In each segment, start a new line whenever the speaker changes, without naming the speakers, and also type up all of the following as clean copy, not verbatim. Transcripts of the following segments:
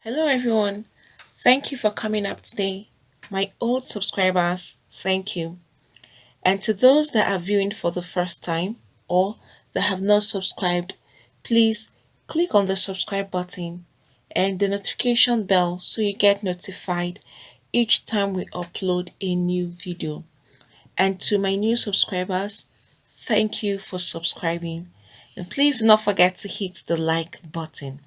Hello, everyone. Thank you for coming up today. My old subscribers, thank you. And to those that are viewing for the first time or that have not subscribed, please click on the subscribe button and the notification bell so you get notified each time we upload a new video. And to my new subscribers, thank you for subscribing. And please do not forget to hit the like button.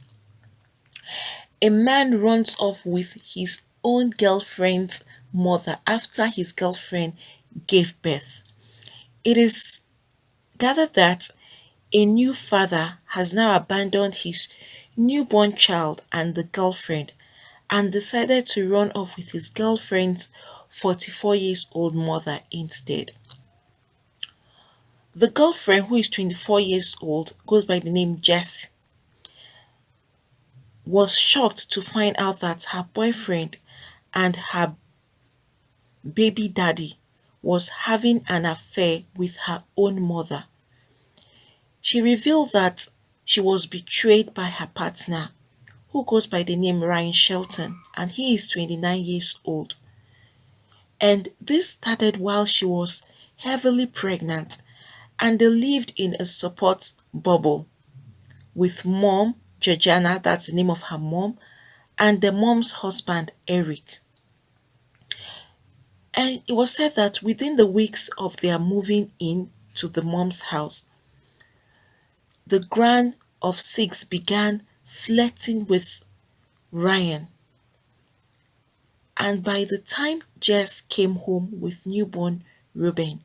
A man runs off with his own girlfriend's mother after his girlfriend gave birth. It is gathered that a new father has now abandoned his newborn child and the girlfriend and decided to run off with his girlfriend's 44 years old mother instead. The girlfriend, who is 24 years old, goes by the name Jess, was shocked to find out that her boyfriend and her baby daddy was having an affair with her own mother. She revealed that she was betrayed by her partner, who goes by the name Ryan Shelton, and he is 29 years old. And this started while she was heavily pregnant, and they lived in a support bubble with mom, Georgiana, that's the name of her mom, and the mom's husband, Eric. And it was said that within the weeks of their moving in to the mom's house, the grand of six began flirting with Ryan. And by the time Jess came home with newborn Ruben,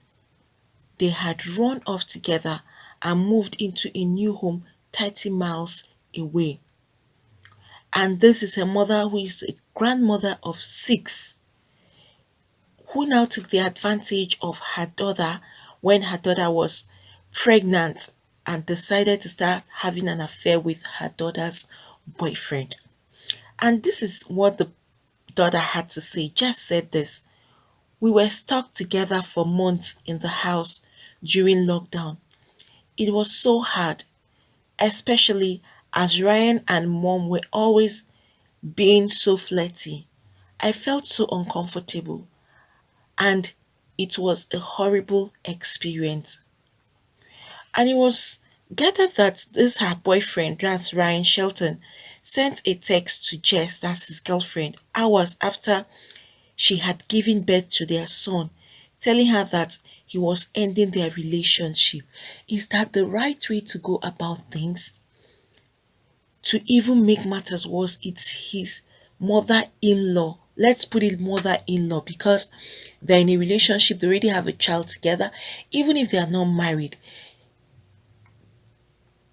they had run off together and moved into a new home 30 miles away. And this is a mother who is a grandmother of six, who now took the advantage of her daughter when her daughter was pregnant and decided to start having an affair with her daughter's boyfriend. And this is what the daughter had to say. Just said this: "We were stuck together for months in the house during lockdown. It was so hard, especially as Ryan and mom were always being so flirty. I felt so uncomfortable, and it was a horrible experience." And it was gathered that this her boyfriend, that's Ryan Shelton, sent a text to Jess, that's his girlfriend, hours after she had given birth to their son, telling her that he was ending their relationship. Is that the right way to go about things? To even make matters worse, it's his mother-in-law. Let's put it mother-in-law, because they're in a relationship, they already have a child together. Even if they are not married,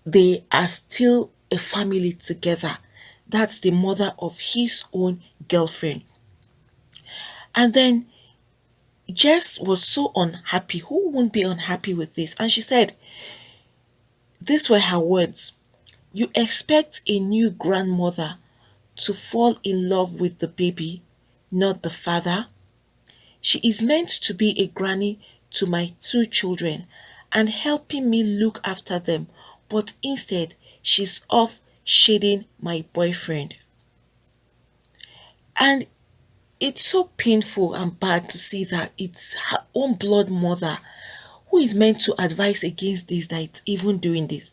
they are still a family together. That's the mother of his own girlfriend. And then Jess was so unhappy. Who won't be unhappy with this? And she said, these were her words: "You expect a new grandmother to fall in love with the baby, not the father. She is meant to be a granny to my two children and helping me look after them, but instead she's off shading my boyfriend." And it's so painful and bad to see that it's her own blood mother who is meant to advise against this, that it's even doing this.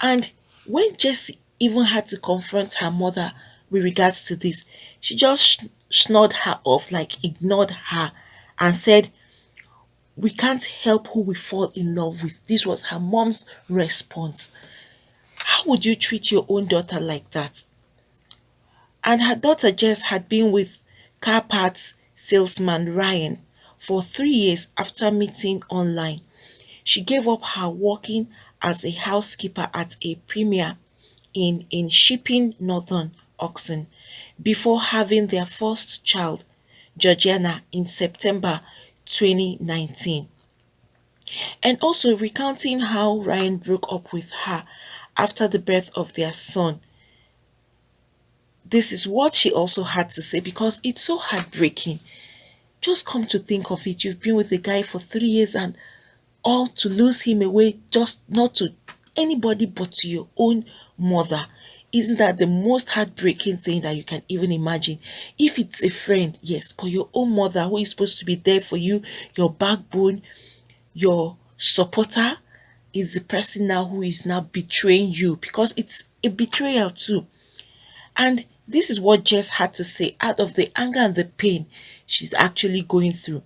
And when Jessie even had to confront her mother with regards to this, she just snored her off, like ignored her, and said, "We can't help who we fall in love with." This was her mom's response. How would you treat your own daughter like that? And her daughter Jess had been with car parts salesman Ryan for 3 years after meeting online. She gave up her working as a housekeeper at a premier in Shipping Northern Oxon before having their first child, Georgiana, in September 2019. And also recounting how Ryan broke up with her after the birth of their son. This is what she also had to say, because it's so heartbreaking. Just come to think of it, you've been with the guy for 3 years, and all to lose him away, just not to anybody but to your own mother. Isn't that the most heartbreaking thing that you can even imagine? If it's a friend, yes, but your own mother who is supposed to be there for you, your backbone, your supporter, is the person now who is now betraying you, because it's a betrayal too. And this is what Jess had to say out of the anger and the pain she's actually going through.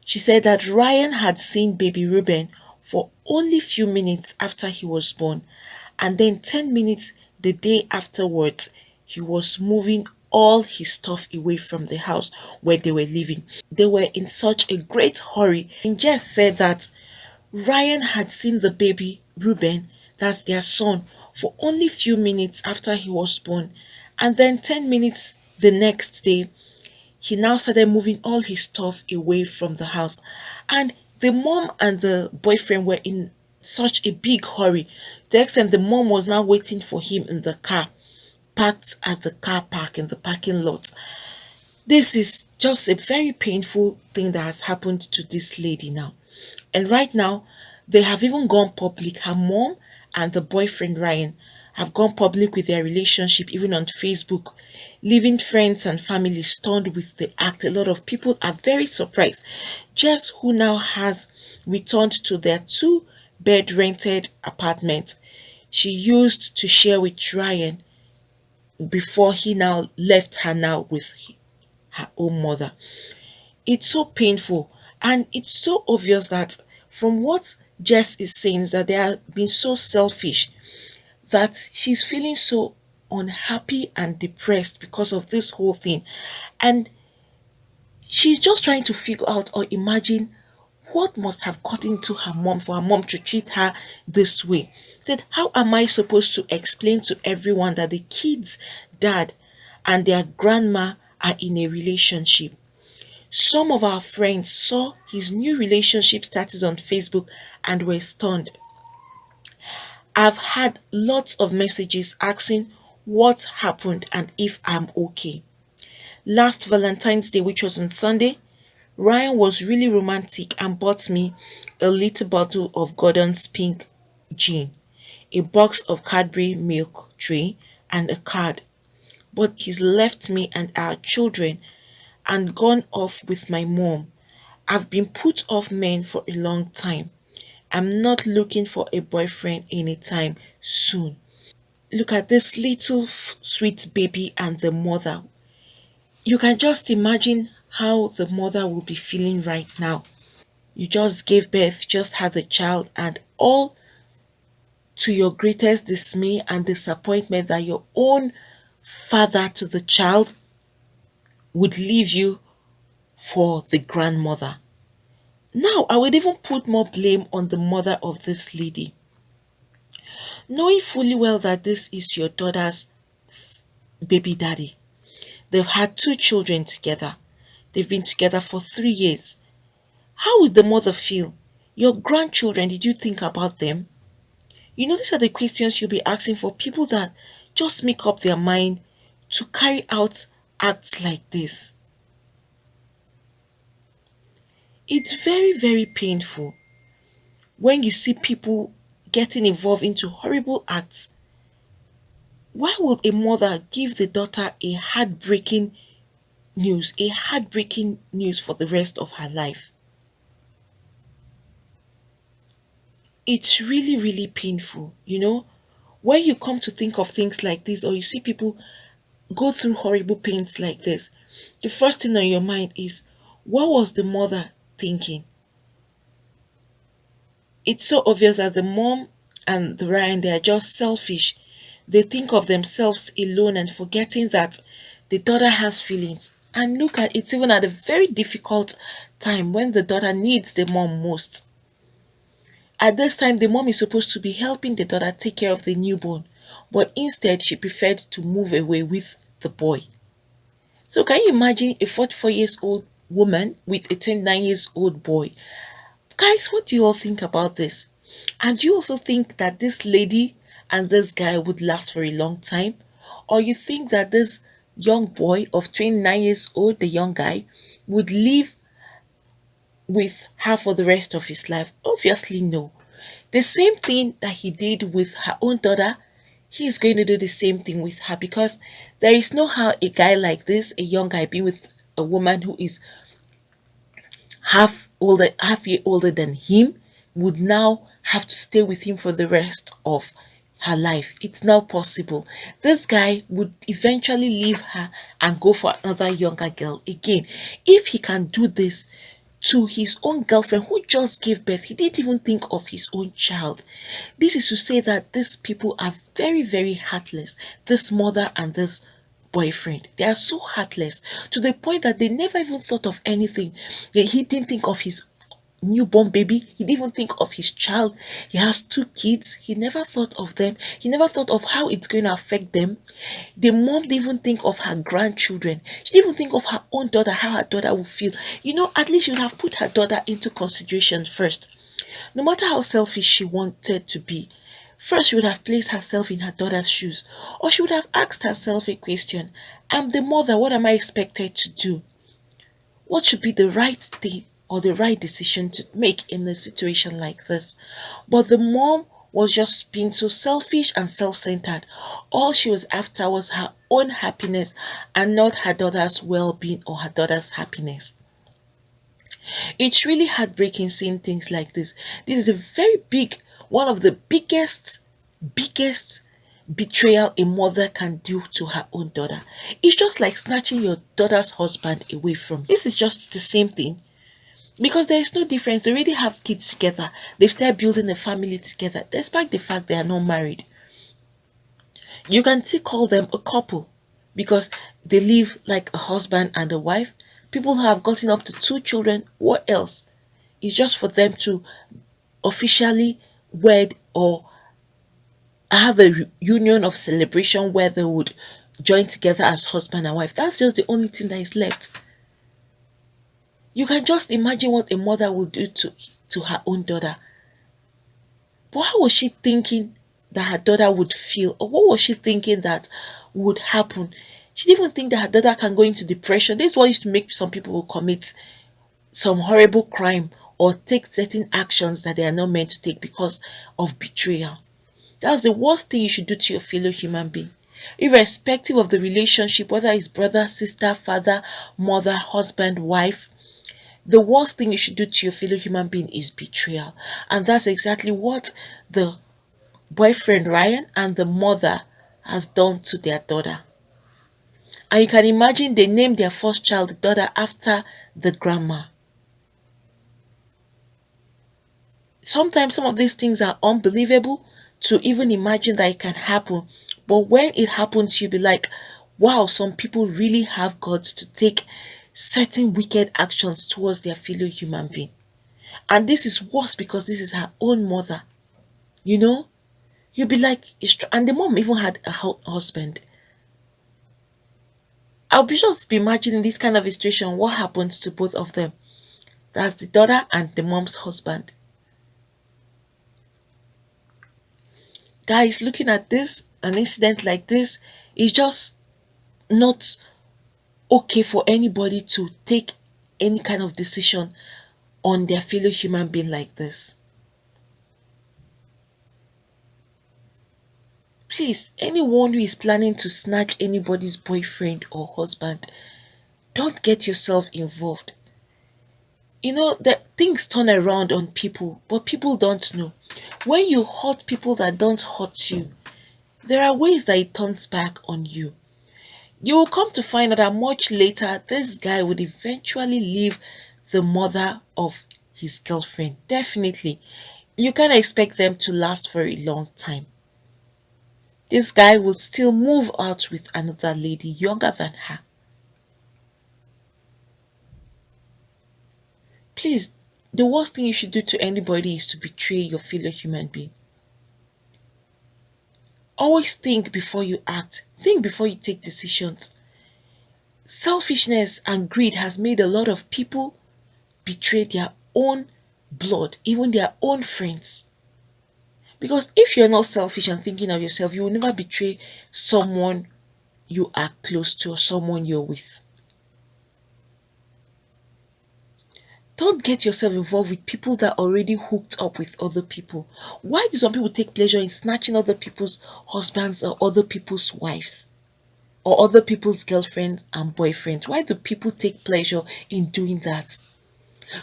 She said that Ryan had seen baby Reuben for only few minutes after he was born, and then 10 minutes the day afterwards, he was moving all his stuff away from the house where they were living. They were in such a great hurry. And Jess said that Ryan had seen the baby Reuben, that's their son, for only few minutes after he was born, and then 10 minutes the next day he now started moving all his stuff away from the house. And the mom and the boyfriend were in such a big hurry. The extent the mom was now waiting for him in the car, parked at the car park in the parking lot. This is just a very painful thing that has happened to this lady now. And right now, they have even gone public. Her mom and the boyfriend Ryan have gone public with their relationship, even on Facebook, leaving friends and family stunned with the act. A lot of people are very surprised. Jess, who now has returned to their two-bed rented apartment she used to share with Ryan before he now left her now with her own mother. It's so painful, and it's so obvious that from what Jess is saying is that they are being so selfish, that she's feeling so unhappy and depressed because of this whole thing. And she's just trying to figure out or imagine what must have gotten to her mom for her mom to treat her this way. Said, how am I supposed to explain to everyone that the kids' dad and their grandma are in a relationship? Some of our friends saw his new relationship status on Facebook and were stunned. I've had lots of messages asking what happened and if I'm okay. Last Valentine's Day, which was on Sunday, Ryan was really romantic and bought me a little bottle of Gordon's pink gin, a box of Cadbury milk tray, and a card. But he's left me and our children and gone off with my mom. I've been put off men for a long time. I'm not looking for a boyfriend anytime soon. Look at this little sweet baby and the mother. You can just imagine how the mother will be feeling right now. You just gave birth, just had a child, and all to your greatest dismay and disappointment that your own father to the child would leave you for the grandmother. Now, I would even put more blame on the mother of this lady, knowing fully well that this is your daughter's baby daddy. They've had two children together. They've been together for 3 years. How would the mother feel? Your grandchildren, did you think about them? You know, these are the questions you'll be asking for people that just make up their mind to carry out acts like this. It's very, very painful when you see people getting involved into horrible acts. Why would a mother give the daughter a heartbreaking news for the rest of her life? It's really, really painful, when you come to think of things like this, or you see people go through horrible pains like this, the first thing on your mind is, what was the mother thinking? It's so obvious that the mom and the Ryan, they are just selfish. They think of themselves alone and forgetting that the daughter has feelings. And look at it's even at a very difficult time when the daughter needs the mom most. At this time, the mom is supposed to be helping the daughter take care of the newborn, but instead she preferred to move away with the boy. So can you imagine a 44 years old woman with a 29 years old boy? Guys, what do you all think about this? And do you also think that this lady and this guy would last for a long time? Or you think that this young boy of 29 years old, the young guy, would live with her for the rest of his life? Obviously, no. The same thing that he did with her own daughter, he is going to do the same thing with her, because there is no how a guy like this, a young guy, being with a woman who is half year older than him, would now have to stay with him for the rest of her life. It's now possible. This guy would eventually leave her and go for another younger girl again. If he can do this to his own girlfriend who just gave birth, he didn't even think of his own child. This is to say that these people are very, very heartless. This mother and this boyfriend, they are so heartless to the point that they never even thought of anything. He didn't think of his newborn baby, he didn't even think of his child. He has two kids, he never thought of them, he never thought of how it's going to affect them. The mom didn't even think of her grandchildren, she didn't even think of her own daughter, how her daughter would feel. At least she would have put her daughter into consideration first. No matter how selfish she wanted to be, first she would have placed herself in her daughter's shoes, or she would have asked herself a question: I'm the mother, what am I expected to do? What should be the right thing or the right decision to make in a situation like this? But the mom was just being so selfish and self-centered. All she was after was her own happiness and not her daughter's well-being or her daughter's happiness. It's really heartbreaking seeing things like this. This is a very big, one of the biggest betrayal a mother can do to her own daughter. It's just like snatching your daughter's husband away from. This is just the same thing, because there is no difference. They already have kids together. They've started building a family together, despite the fact they are not married. You can still call them a couple because they live like a husband and a wife. People who have gotten up to 2 children, what else? It's just for them to officially wed or have a union of celebration where they would join together as husband and wife. That's just the only thing that is left. You can just imagine what a mother would do to her own daughter. But how was she thinking that her daughter would feel? Or what was she thinking that would happen? She didn't even think that her daughter can go into depression. This is what used to make some people commit some horrible crime or take certain actions that they are not meant to take because of betrayal. That's the worst thing you should do to your fellow human being. Irrespective of the relationship, whether it's brother, sister, father, mother, husband, wife, the worst thing you should do to your fellow human being is betrayal. And that's exactly what the boyfriend Ryan and the mother has done to their daughter. And you can imagine they named their first child, the daughter, after the grandma. Sometimes some of these things are unbelievable to even imagine that it can happen. But when it happens, you'll be like, wow, some people really have guts to take certain wicked actions towards their fellow human being. And this is worse because this is her own mother. You'll be like, and the mom even had a husband. I'll be just be imagining this kind of a situation. What happens to both of them? That's the daughter and the mom's husband. Guys, looking at this, an incident like this is just not okay for anybody to take any kind of decision on their fellow human being like this. Please, anyone who is planning to snatch anybody's boyfriend or husband, don't get yourself involved. That things turn around on people, but people don't know. When you hurt people that don't hurt you, there are ways that it turns back on you. You will come to find out that much later, this guy would eventually leave the mother of his girlfriend. Definitely. You can't expect them to last for a long time. This guy will still move out with another lady younger than her. Please, the worst thing you should do to anybody is to betray your fellow human being. Always think before you act. Think before you take decisions. Selfishness and greed has made a lot of people betray their own blood, even their own friends. Because if you're not selfish and thinking of yourself, you will never betray someone you are close to or someone you're with. Don't get yourself involved with people that are already hooked up with other people. Why do some people take pleasure in snatching other people's husbands or other people's wives or other people's girlfriends and boyfriends? Why do people take pleasure in doing that?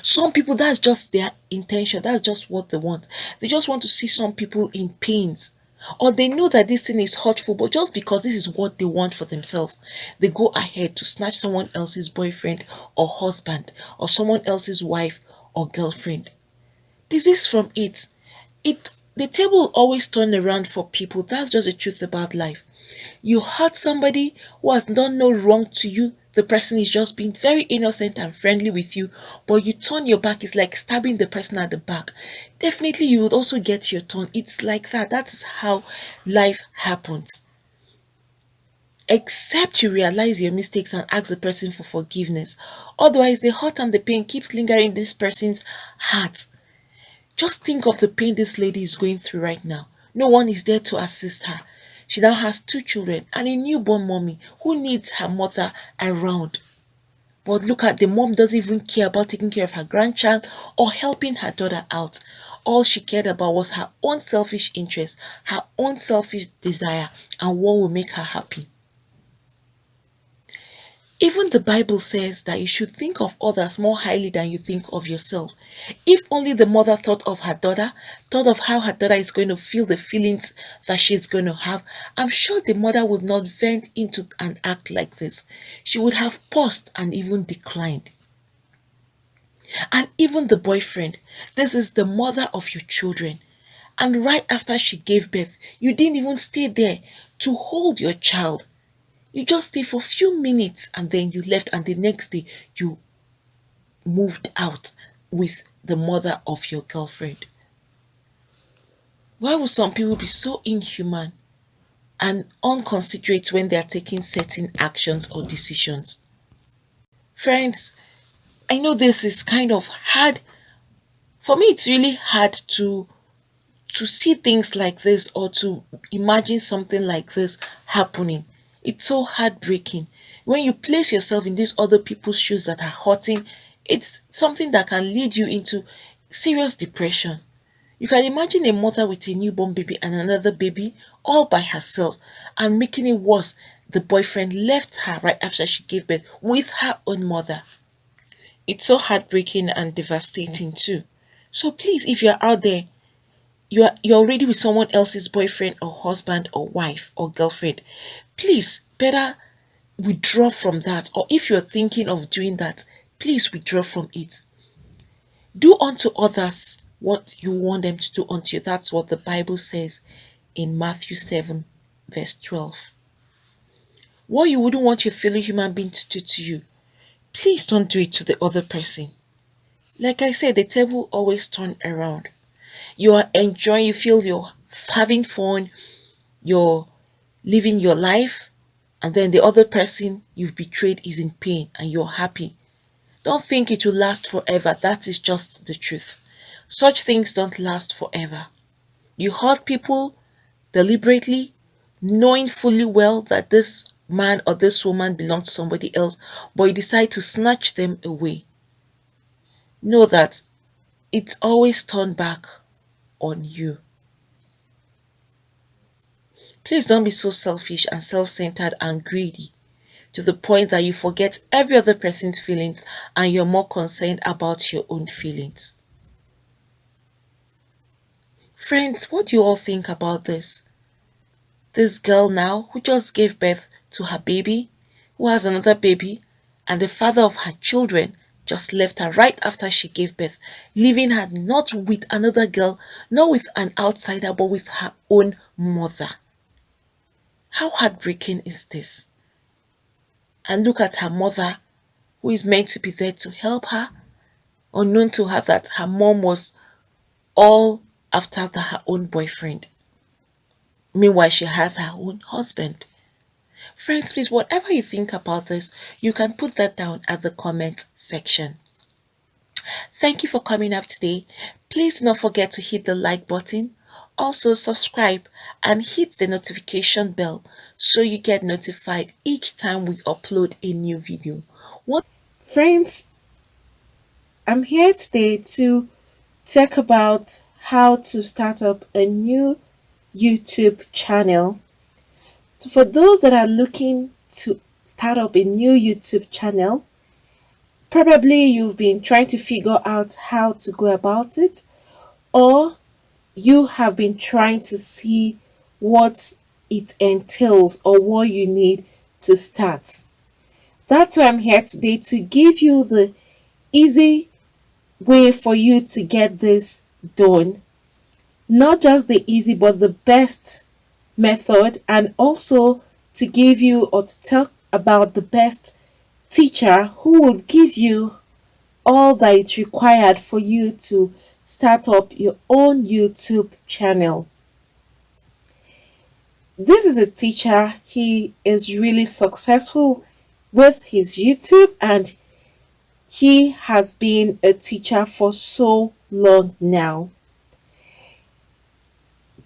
Some people, that's just their intention, that's just what they want. They just want to see some people in pains, or they know that this thing is hurtful, but just because this is what they want for themselves, they go ahead to snatch someone else's boyfriend or husband or someone else's wife or girlfriend. This is from it. The table will always turn around for people. That's just the truth about life. You hurt somebody who has done no wrong to you. The person is just being very innocent and friendly with you, but you turn your back. It's like stabbing the person at the back. Definitely, you would also get your turn. It's like that. That is how life happens. Except you realize your mistakes and ask the person for forgiveness. Otherwise, the hurt and the pain keeps lingering in this person's heart. Just think of the pain this lady is going through right now. No one is there to assist her. She now has two children and a newborn mommy who needs her mother around. But look at the mom doesn't even care about taking care of her grandchild or helping her daughter out. All she cared about was her own selfish interest, her own selfish desire, and what will make her happy. Even the Bible says that you should think of others more highly than you think of yourself. If only the mother thought of her daughter, thought of how her daughter is going to feel the feelings that she's going to have, I'm sure the mother would not vent into an act like this. She would have paused and even declined. And even the boyfriend, this is the mother of your children. And right after she gave birth, you didn't even stay there to hold your child. You just stayed for a few minutes and then you left, and the next day you moved out with the mother of your girlfriend. Why would some people be so inhuman and inconsiderate when they are taking certain actions or decisions? Friends, I know this is kind of hard. For me, it's really hard to see things like this or to imagine something like this happening. It's so heartbreaking. When you place yourself in these other people's shoes that are hurting, it's something that can lead you into serious depression. You can imagine a mother with a newborn baby and another baby all by herself, and making it worse, the boyfriend left her right after she gave birth with her own mother. It's so heartbreaking and devastating too. So please, if you're out there, you're already with someone else's boyfriend or husband or wife or girlfriend, please better withdraw from that. Or if you're thinking of doing that, please withdraw from it. Do unto others what you want them to do unto you. That's what the Bible says in Matthew 7 verse 12. What you wouldn't want your fellow human being to do to you, please don't do it to the other person. Like I said, the table always turn around. You are enjoying, you feel you're having fun, you're living your life, and then the other person you've betrayed is in pain and you're happy. Don't think it will last forever. That is just the truth. Such things don't last forever. You hurt people deliberately, knowing fully well that this man or this woman belongs to somebody else, but you decide to snatch them away. Know that it's always turned back on you. Please don't be so selfish and self-centered and greedy to the point that you forget every other person's feelings and you're more concerned about your own feelings. Friends, what do you all think about this? This girl now who just gave birth to her baby, who has another baby, and the father of her children just left her right after she gave birth, leaving her not with another girl, not with an outsider, but with her own mother. How heartbreaking is this? And look at her mother, who is meant to be there to help her, unknown to her that her mom was all after her own boyfriend. Meanwhile, she has her own husband. Friends, please, whatever you think about this, you can put that down at the comment section. Thank you for coming up today. Please do not forget to hit the like button. Also subscribe and hit the notification bell so you get notified each time we upload a new video. Friends, I'm here today to talk about how to start up a new YouTube channel. So, for those that are looking to start up a new YouTube channel, probably you've been trying to figure out how to go about it, or you have been trying to see what it entails or what you need to start. That's why I'm here today to give you the easy way for you to get this done. Not just the easy, but the best method, and also to give you or to talk about the best teacher who will give you all that is required for you to start up your own YouTube channel. This is a teacher, he is really successful with his YouTube, and he has been a teacher for so long now.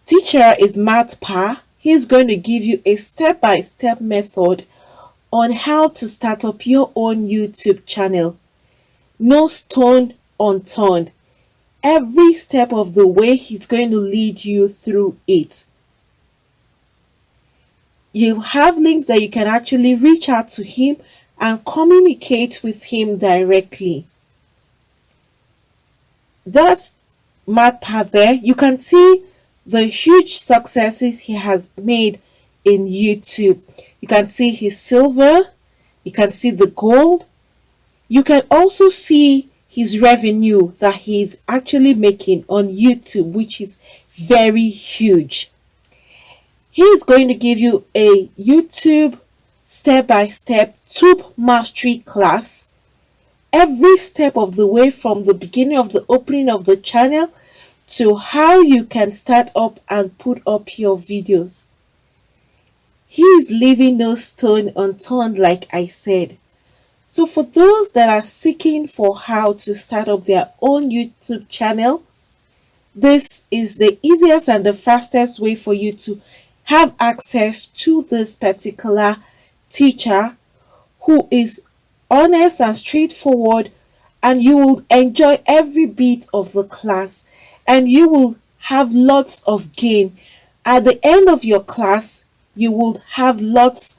Teacher is Matt Pa. He's going to give you a step-by-step method on how to start up your own YouTube channel. No stone unturned. Every step of the way, he's going to lead you through it. You have links that you can actually reach out to him and communicate with him directly. That's Matt Pa there. You can see the huge successes he has made in YouTube. You can see his silver, you can see the gold, you can also see his revenue that he's actually making on YouTube, which is very huge. He is going to give you a YouTube step-by-step tube mastery class every step of the way, from the beginning of the opening of the channel to how you can start up and put up your videos. He is leaving no stone unturned, like I said. So for those that are seeking for how to start up their own YouTube channel, this is the easiest and the fastest way for you to have access to this particular teacher who is honest and straightforward, and you will enjoy every bit of the class, and you will have lots of gain. At the end of your class, you will have lots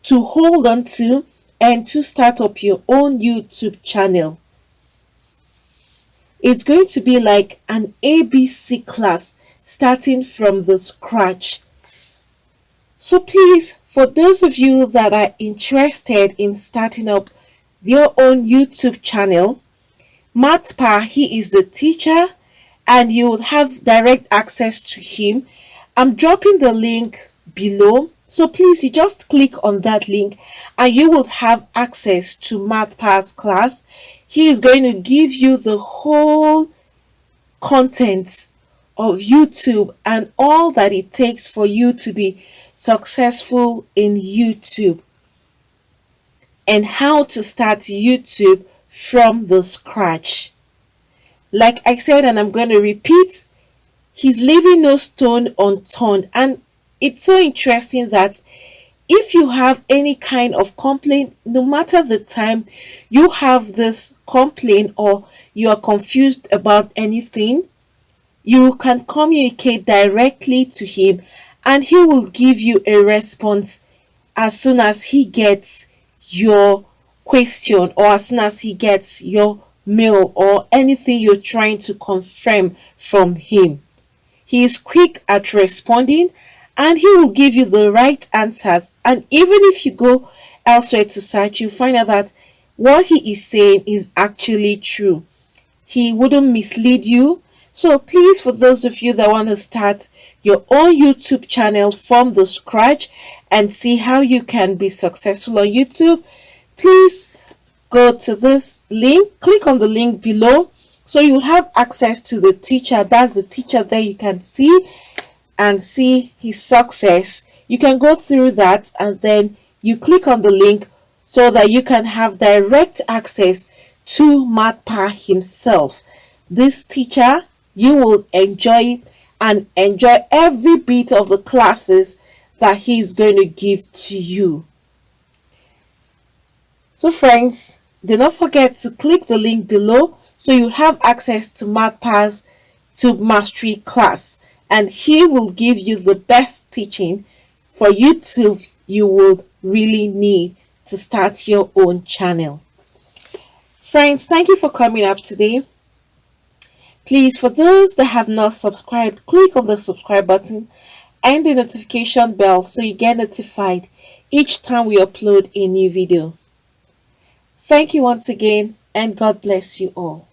to hold on to and to start up your own YouTube channel. It's going to be like an ABC class, starting from the scratch. So please, for those of you that are interested in starting up your own YouTube channel, Matt Pa, he is the teacher, and you will have direct access to him. I'm dropping the link below, so please, you just click on that link and you will have access to Matt Pa's class. He is going to give you the whole content of YouTube and all that it takes for you to be successful in YouTube, and how to start YouTube from the scratch. Like I said, and I'm going to repeat, he's leaving no stone unturned. And it's so interesting that if you have any kind of complaint, no matter the time you have this complaint or you are confused about anything, you can communicate directly to him and he will give you a response as soon as he gets your question, or as soon as he gets your mail or anything you're trying to confirm from him. He is quick at responding and he will give you the right answers. And even if you go elsewhere to search, you find out that what he is saying is actually true. He wouldn't mislead you. So please, for those of you that want to start your own YouTube channel from the scratch and see how you can be successful on YouTube, please go to this link, click on the link below, so you will have access to the teacher. That's the teacher there, you can see and see his success. You can go through that and then you click on the link so that you can have direct access to Matt Pa himself. This teacher, you will enjoy and enjoy every bit of the classes that he's going to give to you. So friends,
Do not forget to click the link below so you have access to MathPass to Mastery class, and he will give you the best teaching for YouTube you will really need to start your own channel. Friends, thank you for coming up today. Please, for those that have not subscribed, click on the subscribe button and the notification bell so you get notified each time we upload a new video. Thank you once again, and God bless you all.